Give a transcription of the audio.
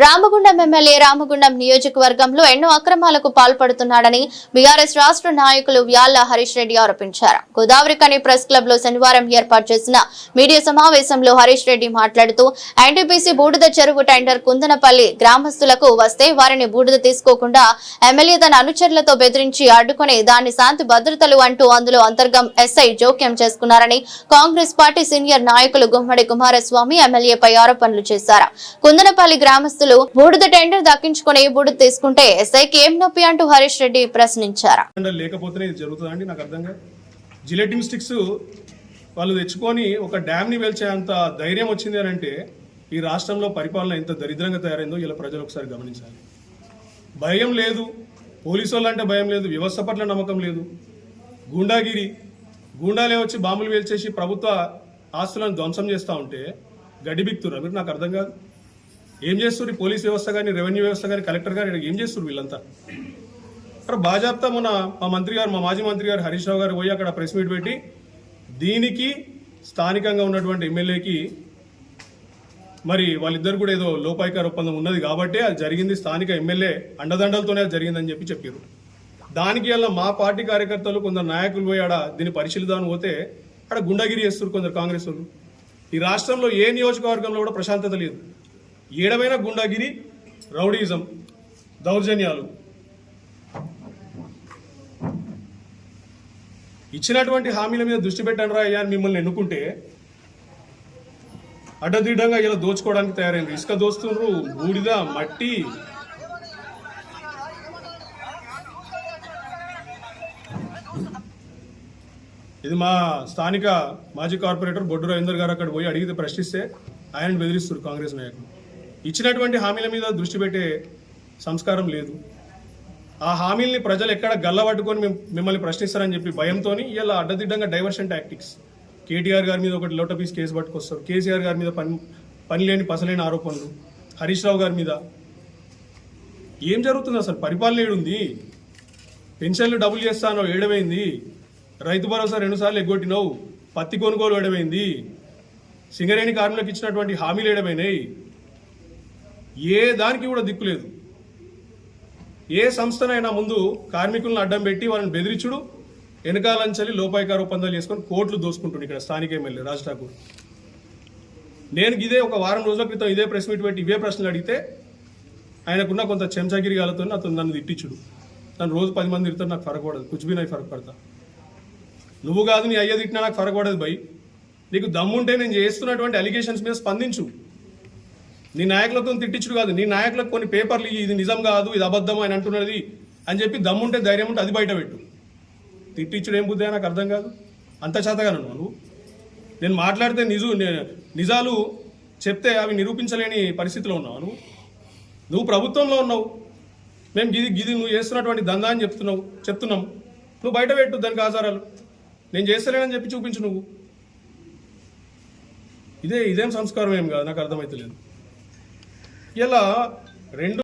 Ramagundam MLA Ramagundam నియోజకవర్గంలో ఎన్నో అక్రమాలకు పాల్పడుతున్నాడని బీఆర్ఎస్ రాష్ట్ర నాయకులు వ్యాళ్ల హరీష్ రెడ్డి ఆరోపించారు. గోదావరి కని ప్రెస్ క్లబ్ లో శనివారం ఏర్పాటు చేసిన మీడియా సమావేశంలో హరీష్ రెడ్డి మాట్లాడుతూ ఎన్టీపీసీ బూడిద చెరువు టెండర్ కుందనపల్లి గ్రామస్తులకు వస్తే వారిని బూడిద తీసుకోకుండా ఎమ్మెల్యే తన అనుచరులతో బెదిరించి అడ్డుకుని దాన్ని శాంతి భద్రతలు అంటూ అందులో అంతర్గం ఎస్ఐ జోక్యం చేసుకున్నారని కాంగ్రెస్ పార్టీ సీనియర్ నాయకులు గుమ్మడి కుమారస్వామి ఎమ్మెల్యేపై ఆరోపణలు చేశారు. కుందనపల్లి గ్రామస్తులు బూడిద టెండర్ దక్కించుకుని బూడిద తీసుకుంటే ఎస్ఐకి ఏం నొప్పి అంటూ హరీష్ రెడ్డి ప్రశ్నించారు. లేకపోతే ఇది జరుగుతుందండి నాకు అర్థం కాదు. జిలెటిన్ స్టిక్స్ వాళ్ళు తెచ్చుకొని ఒక డ్యామ్ ని వేల్చేంత ధైర్యం వచ్చింది అని అంటే ఈ రాష్ట్రంలో పరిపాలన ఎంత దరిద్రంగా తయారైందో ఇలా ప్రజలు ఒకసారి గమనించాలి. భయం లేదు, పోలీసు వాళ్ళంటే భయం లేదు, వ్యవస్థ పట్ల నమ్మకం లేదు, గూండాలే వచ్చి బాంబులు వేల్చేసి ప్రభుత్వ ఆస్తులను ధ్వంసం చేస్తూ ఉంటే గడ్డిబిక్తురా మీరు? నాకు అర్థం కాదు. ఏం చేస్తున్నారు పోలీస్ వ్యవస్థ కానీ, రెవెన్యూ వ్యవస్థ కానీ, కలెక్టర్ గారు ఏం చేస్తున్నారు వీళ్ళంతా? అక్కడ బాజాప్తా మన మా మాజీ మంత్రి గారు హరీష్ రావు గారు పోయి అక్కడ ప్రెస్ మీట్ పెట్టి దీనికి స్థానికంగా ఉన్నటువంటి ఎమ్మెల్యేకి మరి వాళ్ళిద్దరు కూడా ఏదో లోపాయికార ఒప్పందం ఉన్నది కాబట్టి అది జరిగింది, స్థానిక ఎమ్మెల్యే అండదండలతోనే అది జరిగిందని చెప్పారు. దానికి వల్ల మా పార్టీ కార్యకర్తలు కొందరు నాయకులు పోయి ఆడ దీన్ని పరిశీలిద్దామని పోతే అక్కడ గుండాగిరి చేస్తున్నారు కొందరు కాంగ్రెస్ వాళ్ళు. ఈ రాష్ట్రంలో ఏ నియోజకవర్గంలో కూడా ప్రశాంతత లేదు. ఏడవైన గుండాగిరి, రౌడీజం, దౌర్జన్యాలు. ఇచ్చినటువంటి హామీల మీద దృష్టి పెట్టండి రా అయ్యా మిమ్మల్ని ఎన్నుకుంటే అడ్డదిడ్డంగా ఇలా దోచుకోవడానికి తయారైంది. ఇసుక దోస్తున్నారు, బూడిద, మట్టి. ఇది మా స్థానిక మాజీ కార్పొరేటర్ బొడ్డు రవీందర్ గారు అక్కడ పోయి అడిగితే ప్రశ్నిస్తే ఆయన బెదిరిస్తారు కాంగ్రెస్ నాయకులు. ఇచ్చినటువంటి హామీల మీద దృష్టి పెట్టే సంస్కారం లేదు. ఆ హామీల్ని ప్రజలు ఎక్కడ గల్లబట్టుకొని మిమ్మల్ని ప్రశ్నిస్తారని చెప్పి భయంతో ఇలా అడ్డదిడ్డంగా డైవర్షన్ టాక్టిక్స్. కేటీఆర్ గారి మీద ఒకటి లోటపీస్ కేసు పట్టుకొస్తారు, కేసీఆర్ గారి మీద పని లేని పసలేని ఆరోపణలు, హరీష్ రావు గారి మీద. ఏం జరుగుతుంది అసలు? పరిపాలన ఏడుంది? పెన్షన్లు డబుల్ చేస్తానో ఏడవైంది, రైతు భరోసా 2 సార్లు ఎగ్గొట్టినావు, పత్తి కొనుగోలు ఏడవైంది, సింగరేణి కార్మికులకు ఇచ్చినటువంటి హామీలు ఏడమైనాయి. ఏ దానికి కూడా దిక్కు లేదు. ఏ సంస్థనైనా ముందు కార్మికులను అడ్డం పెట్టి వాళ్ళని బెదిరించుడు, వెనకాలంచలి లోపాయికార ఒప్పందాలు చేసుకొని కోట్లు దోసుకుంటుండే ఇక్కడ స్థానిక ఎమ్మెల్యే రాజ్ ఠాకూర్. నేను ఇదే ఒక వారం రోజుల క్రితం ఇదే ప్రెస్ మీట్ పెట్టి ఇవే ప్రశ్నలు అడిగితే ఆయనకున్న కొంత చెంచాగిరి గాలతో అతను నన్ను తిట్టించుడు. నన్ను రోజు 10 మంది తిడతారు, నాకు ఫరక్ పడదు. కుచ్బీ నాకు ఫరక్ పడతా. నువ్వు కాదు నీ అయ్య తిట్టినా నాకు ఫరక్ పడదు భయ్. నీకు దమ్ముంటే నేను చేస్తున్నటువంటి అలిగేషన్స్ మీద స్పందించు. నీ నాయకులతో తిట్టించుడు కాదు, నీ నాయకులకు కొన్ని పేపర్లు ఇది నిజం కాదు, ఇది అబద్ధం అని అంటున్నది అని చెప్పి దమ్ముంటే ధైర్యం ఉంటే అది బయట పెట్టు. తిట్టించుడు ఏం బుద్ధి నాకు అర్థం కాదు. అంత చేతగా నువ్వు నేను మాట్లాడితే నిజాలు చెప్తే అవి నిరూపించలేని పరిస్థితిలో ఉన్నావు నువ్వు ప్రభుత్వంలో ఉన్నావు. మేము గిది నువ్వు చేస్తున్నటువంటి దందా అని చెప్తున్నాం. నువ్వు బయట పెట్టు దానికి ఆధారాలు. నేను చేస్తలేనని చెప్పి చూపించు నువ్వు. ఇదేం సంస్కారం ఏం కాదు, నాకు అర్థమైతే లేదు. ఇలా 2